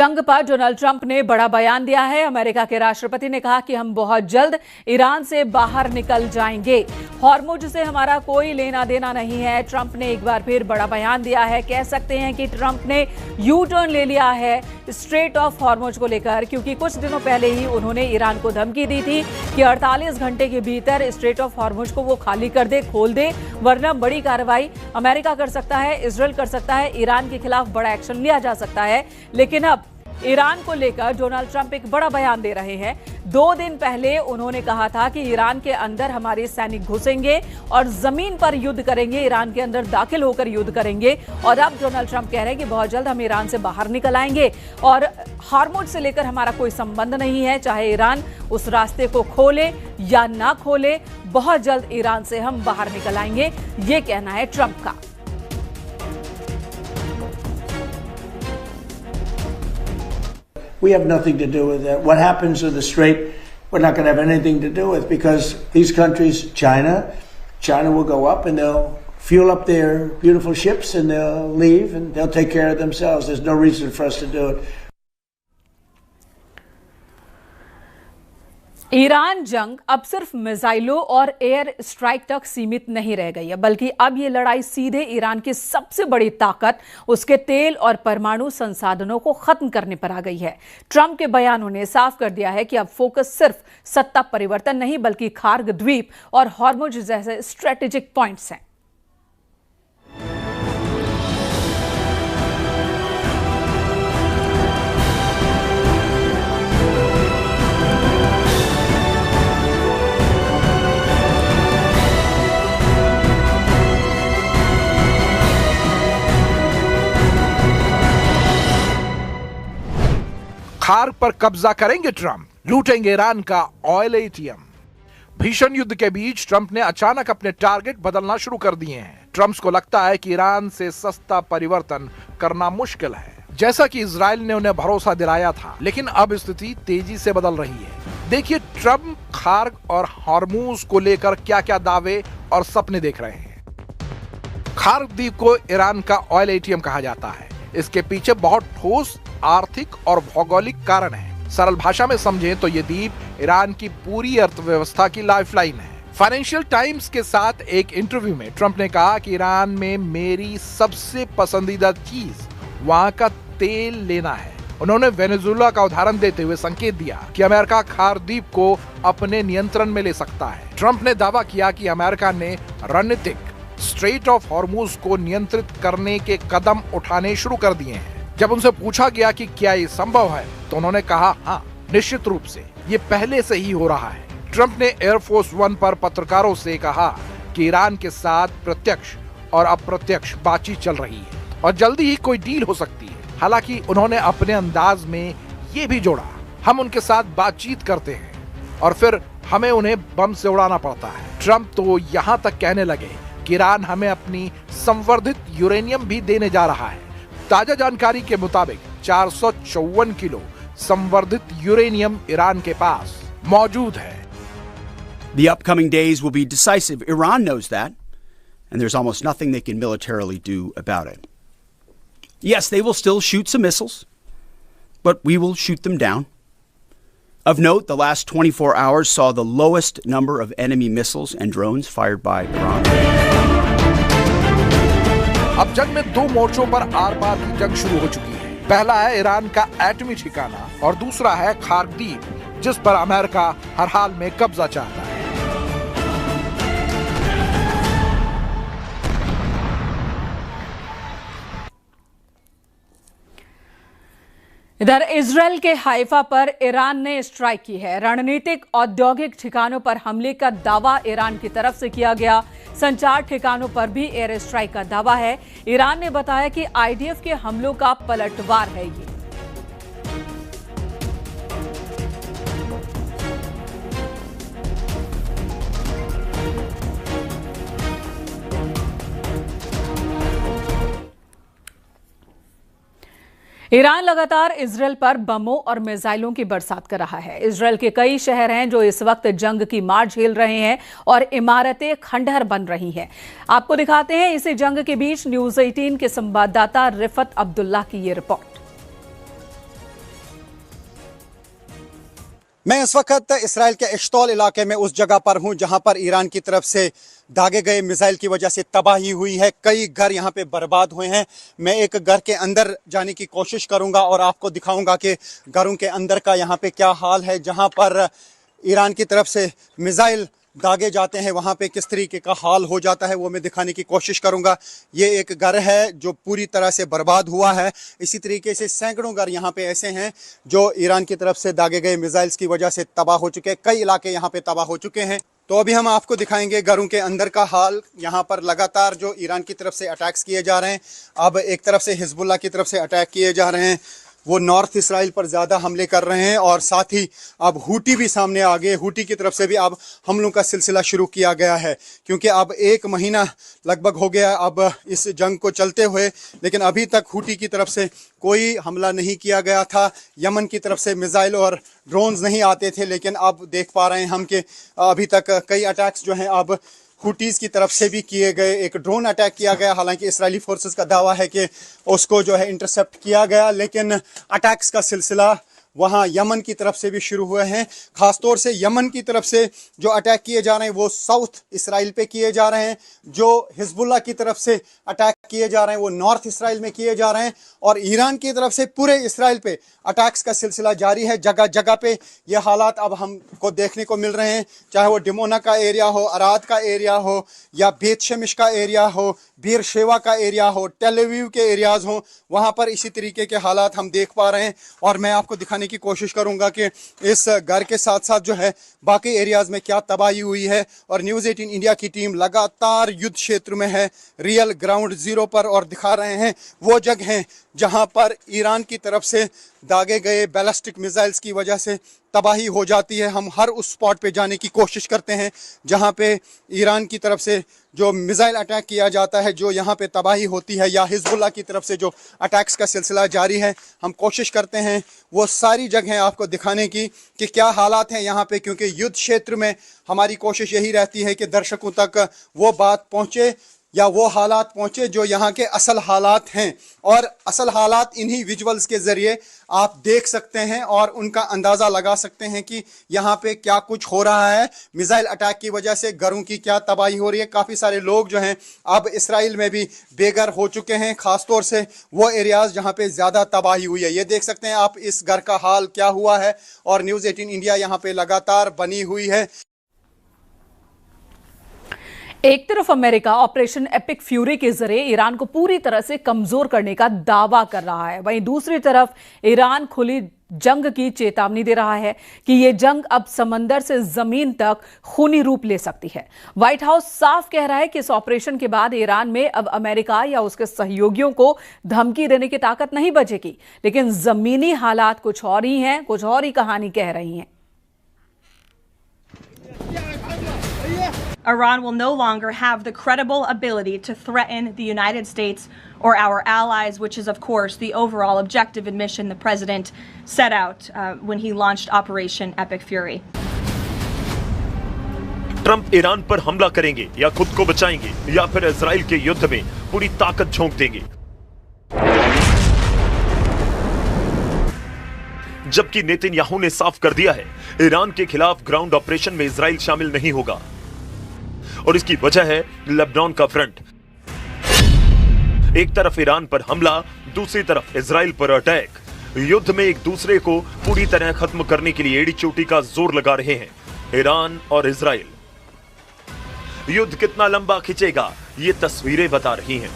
जंग पर Donald Trump ने बड़ा बयान दिया है। अमेरिका के राष्ट्रपति ने कहा कि हम बहुत जल्द ईरान से बाहर निकल जाएंगे। हॉर्मुज से हमारा कोई लेना देना नहीं है। ट्रंप ने एक बार फिर बड़ा बयान दिया है। कह सकते हैं कि ट्रंप ने यू टर्न ले लिया है स्ट्रेट ऑफ हॉर्मुज को लेकर, क्योंकि कुछ दिनों पहले ही उन्होंने ईरान को धमकी दी थी कि 48 घंटे के भीतर स्ट्रेट ऑफ हॉर्मुज को वो खाली कर दे, खोल दे, वरना बड़ी कार्रवाई अमेरिका कर सकता है, इजरायल कर सकता है, ईरान के खिलाफ बड़ा एक्शन लिया जा सकता है। लेकिन अब ईरान को लेकर डोनाल्ड ट्रंप एक बड़ा बयान दे रहे हैं। 2 दिन पहले उन्होंने कहा था कि ईरान के अंदर हमारे सैनिक घुसेंगे और जमीन पर युद्ध करेंगे, ईरान के अंदर दाखिल होकर युद्ध करेंगे। और अब डोनाल्ड ट्रंप कह रहे हैं कि बहुत जल्द हम ईरान से बाहर निकल आएंगे और हॉर्मुज से लेकर हमारा कोई संबंध नहीं है, चाहे ईरान उस रास्ते को खोले या ना खोले, बहुत जल्द ईरान से हम बाहर निकल आएंगे, ये कहना है ट्रंप का। We have nothing to do with that. What happens to the Strait, we're not going to have anything to do with, because these countries, China will go up and they'll fuel up their beautiful ships and they'll leave and they'll take care of themselves. There's no reason for us to do it. Iran जंग अब सिर्फ मिसाइलों और air strike तक सीमित नहीं रह गई है, बल्कि अब ये लड़ाई सीधे ईरान की सबसे बड़ी ताकत, उसके तेल और परमाणु संसाधनों को खत्म करने पर आ गई है। ट्रंप के बयानों ने साफ कर दिया है कि अब फोकस सिर्फ सत्ता परिवर्तन नहीं, बल्कि खार्ग द्वीप और हॉर्मुज जैसे स्ट्रेटेजिक पॉइंट्स हैं। खार्ग पर कब्जा करेंगे ट्रंप, लूटेंगे ईरान का ऑयल एटीएम। भीषण युद्ध के बीच ट्रंप ने अचानक अपने टारगेट बदलना शुरू कर दिए हैं। ट्रंप को लगता है कि ईरान से सस्ता परिवर्तन करना मुश्किल है, जैसा कि इजराइल ने उन्हें भरोसा दिलाया था। लेकिन अब स्थिति तेजी से बदल रही है। देखिए ट्रंप खार्ग और हॉर्मुज को लेकर क्या क्या दावे और सपने देख रहे हैं। खार्ग द्वीप को ईरान का ऑयल एटीएम कहा जाता है। इसके पीछे बहुत ठोस आर्थिक और भौगोलिक कारण है। सरल भाषा में समझें तो ये द्वीप ईरान की पूरी अर्थव्यवस्था की लाइफलाइन है। फाइनेंशियल टाइम्स के साथ एक इंटरव्यू में ट्रंप ने कहा कि ईरान में मेरी सबसे पसंदीदा चीज वहां का तेल लेना है। उन्होंने वेनेजुएला का उदाहरण देते हुए संकेत दिया कि अमेरिका खार्ग द्वीप को अपने नियंत्रण में ले सकता है। ट्रंप ने दावा किया कि अमेरिका ने रणनीतिक स्ट्रेट ऑफ हॉर्मुज को नियंत्रित करने के कदम उठाने शुरू कर दिए हैं। जब उनसे पूछा गया कि क्या ये संभव है, तो उन्होंने कहा हाँ, निश्चित रूप से ये पहले से ही हो रहा है। ट्रंप ने एयरफोर्स 1 पर पत्रकारों से कहा कि ईरान के साथ प्रत्यक्ष और अप्रत्यक्ष बातचीत चल रही है और जल्दी ही कोई डील हो सकती है। हालांकि उन्होंने अपने अंदाज में ये भी जोड़ा, हम उनके साथ बातचीत करते हैं और फिर हमें उन्हें बम से उड़ाना पड़ता है। ट्रंप तो यहाँ तक कहने लगे कि ईरान हमें अपनी संवर्धित यूरेनियम भी देने जा रहा है। ताजा जानकारी के मुताबिक 454 किलो संवर्धित यूरेनियम ईरान के पास मौजूद है। The upcoming days will be decisive. Iran knows that, and there's almost nothing they can militarily do about it. Yes, they will still shoot some missiles, but we will shoot them down. Of note, the last 24 hours saw the lowest number of enemy missiles and drones fired by Iran. अब जंग में 2 मोर्चों पर are पार की जंग शुरू हो चुकी है। पहला है ईरान का एटमी ठिकाना और दूसरा है खार्ग द्वीप, जिस पर अमेरिका हर हाल में कब्जा चाहता है। इधर इजरायल के हाइफा पर ईरान ने स्ट्राइक की है। रणनीतिक औद्योगिक ठिकानों पर हमले का दावा ईरान की तरफ से किया गया। संचार ठिकानों पर भी एयर स्ट्राइक का दावा है। ईरान ने बताया कि आईडीएफ के हमलों का पलटवार है ये। ईरान लगातार इजरायल पर बमों और मिसाइलों की बरसात कर रहा है। इजरायल के कई शहर हैं जो इस वक्त जंग की मार झेल रहे हैं और इमारतें खंडहर बन रही हैं। आपको दिखाते हैं इसी जंग के बीच न्यूज़ 18 के संवाददाता रिफत अब्दुल्ला की ये रिपोर्ट। मैं इस वक्त इसराइल के इश्तोल इलाके में उस जगह पर हूं जहां पर ईरान की तरफ से दागे गए मिसाइल की वजह से तबाही हुई है। कई घर यहां पे बर्बाद हुए हैं। मैं एक घर के अंदर जाने की कोशिश करूंगा और आपको दिखाऊंगा कि घरों के अंदर का यहां पे क्या हाल है। जहां पर ईरान की तरफ से मिसाइल दागे जाते हैं वहां पे किस तरीके का हाल हो जाता है वो मैं दिखाने की कोशिश करूंगा। ये एक घर है जो पूरी तरह से बर्बाद हुआ है। इसी तरीके से सैकड़ों घर यहाँ पे ऐसे हैं जो ईरान की तरफ से दागे गए मिसाइल्स की वजह से तबाह हो चुके हैं। कई इलाके यहाँ पे तबाह हो चुके हैं। तो अभी हम आपको दिखाएंगे घरों के अंदर का हाल। यहाँ पर लगातार जो ईरान की तरफ से अटैक्स किए जा रहे हैं, अब एक तरफ से हिजबुल्लाह की तरफ से अटैक किए जा रहे हैं, वो नॉर्थ इसराइल पर ज़्यादा हमले कर रहे हैं और साथ ही अब हूटी भी सामने आ गए। हूटी की तरफ से भी अब हमलों का सिलसिला शुरू किया गया है क्योंकि अब 1 महीना लगभग हो गया अब इस जंग को चलते हुए, लेकिन अभी तक हूटी की तरफ से कोई हमला नहीं किया गया था। यमन की तरफ से मिसाइल और ड्रोन्स नहीं आते थे, लेकिन अब देख पा रहे हैं हम कि अभी तक कई अटैक्स जो हैं अब हुटीज़ की तरफ से भी किए गए। एक ड्रोन अटैक किया गया, हालांकि इस्राएली फोर्सेस का दावा है कि उसको जो है इंटरसेप्ट किया गया, लेकिन अटैक्स का सिलसिला वहाँ यमन की तरफ से भी शुरू हुए हैं। ख़ासतौर से यमन की तरफ से जो अटैक किए जा रहे हैं वो साउथ इसराइल पे किए जा रहे हैं। जो हिजबुल्लाह की तरफ से अटैक किए जा रहे हैं वो नॉर्थ इसराइल में किए जा रहे हैं और ईरान की तरफ से पूरे इसराइल पे अटैक्स का सिलसिला जारी है। जगह जगह पे ये हालात अब हमको देखने को मिल रहे हैं, चाहे वो डिमोना का एरिया हो, अराद का एरिया हो या बेत शेमिश का एरिया हो, बीर शेवा का एरिया हो, टेल अवीव के एरियाज़ हों, वहाँ पर इसी तरीके के हालात हम देख पा रहे हैं। और मैं आपको दिखाने की कोशिश करूंगा कि इस घर के साथ साथ जो है बाकी एरियाज में क्या तबाही हुई है। और न्यूज़ 18 इंडिया की टीम लगातार युद्ध क्षेत्र में है, रियल ग्राउंड जीरो पर, और दिखा रहे हैं वो जगह जहां पर ईरान की तरफ से दागे गए बैलिस्टिक मिसाइल्स की वजह से तबाही हो जाती है। हम हर उस स्पॉट पे जाने की कोशिश करते हैं जहां पे ईरान की तरफ से जो मिसाइल अटैक किया जाता है, जो यहाँ पे तबाही होती है, या हिजबुल्लाह की तरफ से जो अटैक्स का सिलसिला जारी है। हम कोशिश करते हैं वो सारी जगहें आपको दिखाने की कि क्या हालात हैं यहाँ पे, क्योंकि युद्ध क्षेत्र में हमारी कोशिश यही रहती है कि दर्शकों तक वो बात पहुँचे या वो हालात पहुँचे जो यहाँ के असल हालात हैं। और असल हालात इन्हीं विजुअल्स के ज़रिए आप देख सकते हैं और उनका अंदाज़ा लगा सकते हैं कि यहाँ पे क्या कुछ हो रहा है। मिसाइल अटैक की वजह से घरों की क्या तबाही हो रही है। काफ़ी सारे लोग जो हैं अब इसराइल में भी बेघर हो चुके हैं, ख़ासतौर से वो एरियाज़ जहाँ पे ज़्यादा तबाही हुई है। ये देख सकते हैं आप इस घर का हाल क्या हुआ है और न्यूज़ 18 इंडिया यहाँ पे लगातार बनी हुई है। एक तरफ अमेरिका ऑपरेशन एपिक फ्यूरी के जरिए ईरान को पूरी तरह से कमजोर करने का दावा कर रहा है, वहीं दूसरी तरफ ईरान खुली जंग की चेतावनी दे रहा है कि यह जंग अब समंदर से जमीन तक खूनी रूप ले सकती है। व्हाइट हाउस साफ कह रहा है कि इस ऑपरेशन के बाद ईरान में अब अमेरिका या उसके सहयोगियों को धमकी देने की ताकत नहीं बचेगी, लेकिन जमीनी हालात कुछ और ही हैं, कुछ और ही कहानी कह रही हैं। Iran will no longer have the credible ability to threaten the United States or our allies, which is, of course, the overall objective and mission the president set out when he launched Operation Epic Fury. Trump Iran पर हमला करेंगे या खुद को बचाएंगे या फिर Israel के युद्ध में पूरी ताकत झोंक देंगे। जबकि नेतन्याहू ने साफ कर दिया है ईरान के खिलाफ ग्राउंड ऑपरेशन में इजराइल शामिल नहीं होगा और इसकी वजह है लेबनान का फ्रंट। एक तरफ ईरान पर हमला, दूसरी तरफ इजराइल पर अटैक। युद्ध में एक दूसरे को पूरी तरह खत्म करने के लिए एड़ी चोटी का जोर लगा रहे हैं ईरान और इजराइल। युद्ध कितना लंबा खिंचेगा ये तस्वीरें बता रही हैं।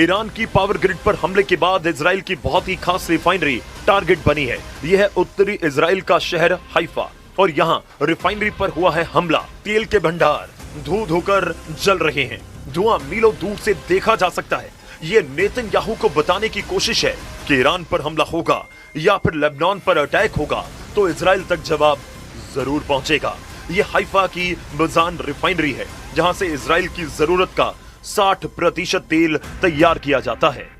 ईरान की पावर ग्रिड पर हमले के बाद इजराइल की बहुत ही खास रिफाइनरी टारगेट बनी है। यह है उत्तरी इजराइल का शहर हाइफा और यहां रिफाइनरी पर हुआ है हमला। तेल के भंडार धू धोकर जल रहे हैं, धुआं मीलों दूर से देखा जा सकता है। ये नेतन्याहू को बताने की कोशिश है कि ईरान पर हमला होगा या फिर लेबनान पर अटैक होगा तो इजराइल तक जवाब जरूर पहुंचेगा। ये हाइफा की मजान रिफाइनरी है जहां से इजराइल की जरूरत का 60% तेल तैयार किया जाता है।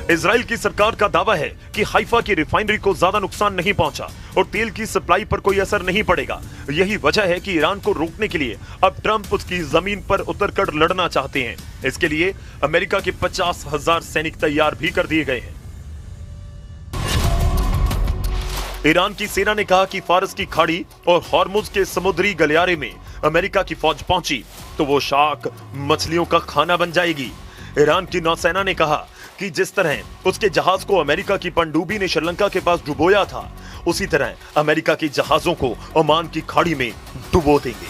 इजराइल की सरकार का दावा है कि हाइफा की रिफाइनरी को ज्यादा नुकसान नहीं पहुंचा और तेल की सप्लाई पर कोई असर नहीं पड़ेगा। यही वजह है कि ईरान को रोकने के लिए अब ट्रंप उसकी जमीन पर उतरकर लड़ना चाहते हैं। इसके लिए अमेरिका के 50,000 सैनिक तैयार भी कर दिए गए हैं। ईरान की सेना ने कहा कि फारस की खाड़ी और हॉर्मुज के समुद्री गलियारे में अमेरिका की फौज पहुंची तो वो शार्क मछलियों का खाना बन जाएगी। ईरान की नौसेना ने कहा कि जिस तरह उसके जहाज को अमेरिका की पनडुब्बी ने श्रीलंका के पास डुबोया था, उसी तरह अमेरिका के जहाजों को ओमान की खाड़ी में डुबो देंगे।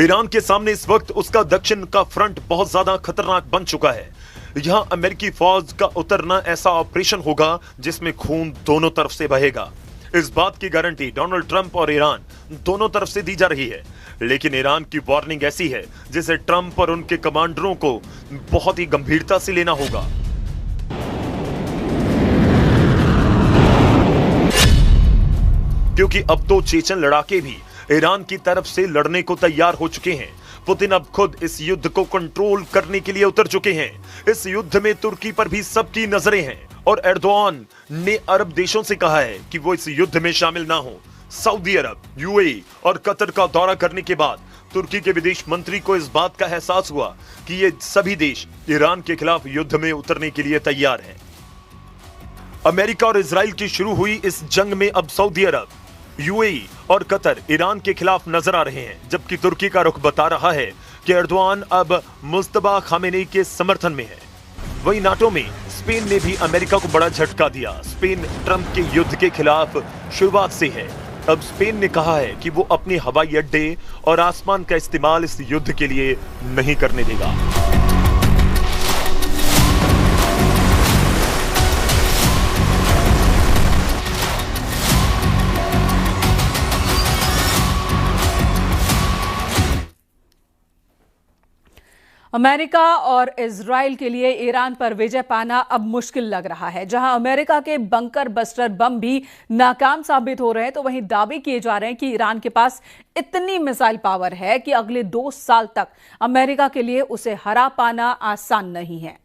ईरान के सामने इस वक्त उसका दक्षिण का फ्रंट बहुत ज्यादा खतरनाक बन चुका है। यहां अमेरिकी फौज का उतरना ऐसा ऑपरेशन होगा जिसमें खून दोनों तरफ से बहेगा। इस बात की गारंटी डोनाल्ड ट्रंप और ईरान दोनों तरफ से दी जा रही है, लेकिन ईरान की वार्निंग ऐसी है जिसे ट्रंप और उनके कमांडरों को बहुत ही गंभीरता से लेना होगा। क्योंकि अब तो चेचन लड़ाके भी ईरान की तरफ से लड़ने को तैयार हो चुके हैं। पुतिन अब खुद इस युद्ध को कंट्रोल करने के लिए उतर चुके हैं। इस युद्ध में तुर्की पर भी सबकी नजरें हैं और एर्दोआन ने अरब देशों से कहा है कि वो इस युद्ध में शामिल ना हो। सऊदी अरब, यूएई और कतर का दौरा करने के बाद तुर्की के विदेश मंत्री को इस बात का एहसास हुआ कि ये सभी देश ईरान के खिलाफ युद्ध में उतरने के लिए तैयार हैं। अमेरिका और इजराइल की शुरू हुई इस जंग में अब सऊदी अरब, यूएई और कतर ईरान के खिलाफ नजर आ रहे हैं, जबकि तुर्की का रुख बता रहा है कि एर्दोआन अब मुस्तफा खामेनी के समर्थन में है। वहीं नाटो में स्पेन ने भी अमेरिका को बड़ा झटका दिया। स्पेन ट्रंप के युद्ध के खिलाफ शुरुआत से है। अब स्पेन ने कहा है कि वो अपने हवाई अड्डे और आसमान का इस्तेमाल इस युद्ध के लिए नहीं करने देगा। अमेरिका और इजराइल के लिए ईरान पर विजय पाना अब मुश्किल लग रहा है। जहां अमेरिका के बंकर बस्टर बम भी नाकाम साबित हो रहे हैं, तो वहीं दावे किए जा रहे हैं कि ईरान के पास इतनी मिसाइल पावर है कि अगले 2 साल तक अमेरिका के लिए उसे हरा पाना आसान नहीं है।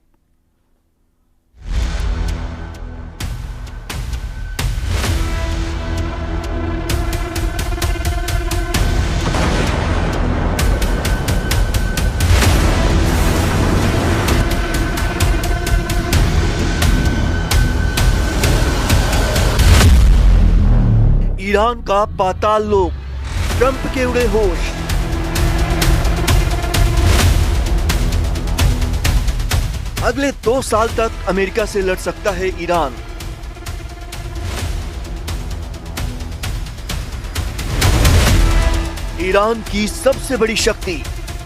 ईरान का पाताल लोक, ट्रंप के उड़े होश। अगले 2 साल तक अमेरिका से लड़ सकता है ईरान। ईरान की सबसे बड़ी शक्ति,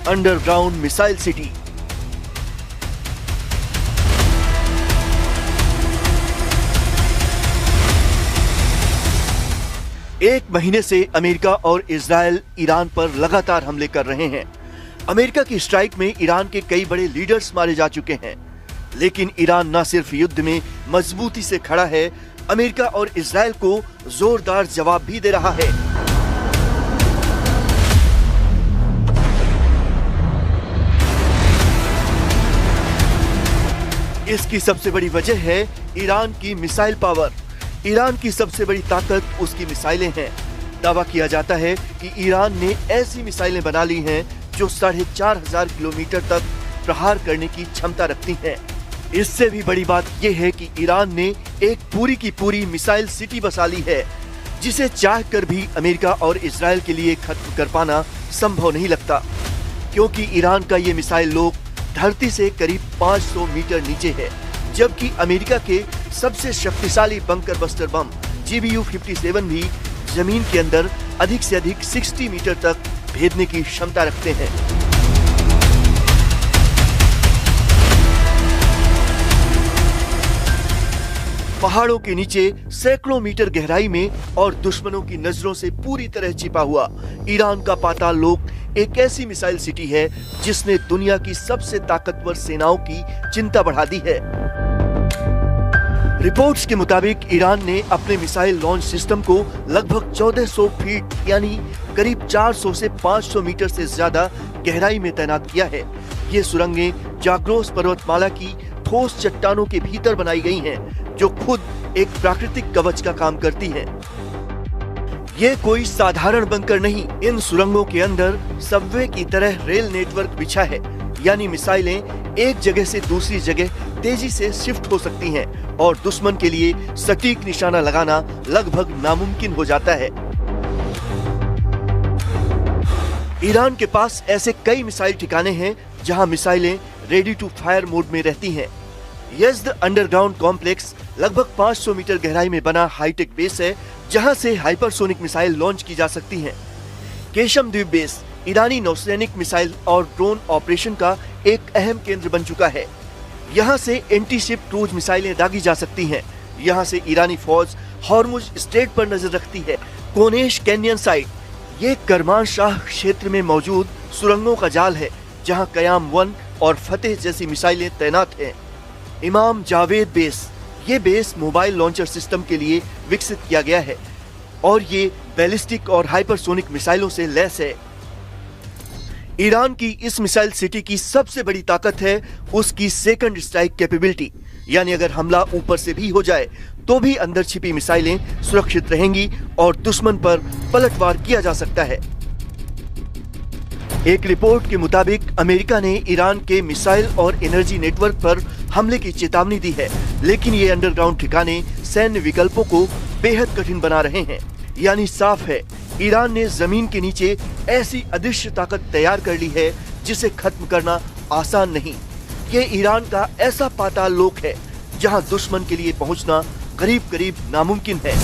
अंडरग्राउंड मिसाइल सिटी। एक महीने से अमेरिका और इजराइल ईरान पर लगातार हमले कर रहे हैं। अमेरिका की स्ट्राइक में ईरान के कई बड़े लीडर्स मारे जा चुके हैं, लेकिन ईरान न सिर्फ युद्ध में मजबूती से खड़ा है, अमेरिका और इजराइल को जोरदार जवाब भी दे रहा है। इसकी सबसे बड़ी वजह है ईरान की मिसाइल पावर। ईरान की सबसे बड़ी ताकत उसकी मिसाइलें हैं। दावा किया जाता है कि ईरान ने ऐसी मिसाइलें बना ली हैं जो 4,500 किलोमीटर तक प्रहार करने की क्षमता रखती हैं। इससे भी बड़ी बात यह है कि ईरान ने एक पूरी की पूरी मिसाइल सिटी बसा ली है, जिसे चाहकर भी अमेरिका और इजराइल के लिए खत्म कर पाना संभव नहीं लगता, क्योंकि ईरान का ये मिसाइल लोक धरती से करीब 500 मीटर नीचे है, जबकि अमेरिका के सबसे शक्तिशाली बंकर बस्टर बम GBU-57 भी जमीन के अंदर अधिक से अधिक 60 मीटर तक भेदने की क्षमता रखते हैं। पहाड़ों के नीचे सैकड़ों मीटर गहराई में और दुश्मनों की नजरों से पूरी तरह छिपा हुआ ईरान का पाताल लोक एक ऐसी मिसाइल सिटी है जिसने दुनिया की सबसे ताकतवर सेनाओं की चिंता बढ़ा दी है। रिपोर्ट्स के मुताबिक ईरान ने अपने मिसाइल लॉन्च सिस्टम को लगभग 1400 फीट यानी करीब 400 से 500 मीटर से ज्यादा गहराई में तैनात किया है। ये सुरंगें जाग्रोस पर्वतमाला की ठोस चट्टानों के भीतर बनाई गई हैं, जो खुद एक प्राकृतिक कवच का काम करती हैं। ये कोई साधारण बंकर नहीं, इन सुरंगों के अंदर सबवे की तरह रेल नेटवर्क बिछा है, यानी मिसाइलें एक जगह से दूसरी जगह तेजी से शिफ्ट हो सकती हैं और दुश्मन के लिए सटीक निशाना लगाना लगभग नामुमकिन हो जाता है। ईरान के पास ऐसे कई मिसाइल ठिकाने हैं जहां मिसाइलें रेडी टू फायर मोड में रहती हैं। यज़्द अंडरग्राउंड कॉम्प्लेक्स लगभग 500 मीटर गहराई में बना हाईटेक बेस है, जहां से हाइपरसोनिक मिसाइल लॉन्च की जा सकती हैं। केशम द्वीप बेस ईरानी नौसैनिक मिसाइल और ड्रोन ऑपरेशन का एक अहम केंद्र बन चुका है। यहाँ से एंटी शिप क्रूज मिसाइलें दागी जा सकती हैं। यहाँ से ईरानी फौज हॉर्मुज स्ट्रेट पर नजर रखती है। कोनेश कैनियन साइट ये करमानशाह क्षेत्र में मौजूद सुरंगों का जाल है, जहाँ कयाम 1 और फतेह जैसी मिसाइलें तैनात हैं। इमाम जावेद बेस ये बेस मोबाइल लॉन्चर सिस्टम के लिए विकसित किया गया है और ये बैलिस्टिक और हाइपरसोनिक मिसाइलों से लैस है। ईरान की इस मिसाइल सिटी की सबसे बड़ी ताकत है उसकी सेकंड स्ट्राइक कैपेबिलिटी, यानी अगर हमला ऊपर से भी हो जाए तो भी अंदर छिपी मिसाइलें सुरक्षित रहेंगी और दुश्मन पर पलटवार किया जा सकता है। एक रिपोर्ट के मुताबिक अमेरिका ने ईरान के मिसाइल और एनर्जी नेटवर्क पर हमले की चेतावनी दी है, लेकिन ये अंडरग्राउंड ठिकाने सैन्य विकल्पों को बेहद कठिन बना रहे हैं। यानी साफ है, ईरान ने जमीन के नीचे ऐसी अदृश्य ताकत तैयार कर ली है जिसे खत्म करना आसान नहीं। ये ईरान का ऐसा पाताल लोक है जहां दुश्मन के लिए पहुंचना करीब करीब नामुमकिन है।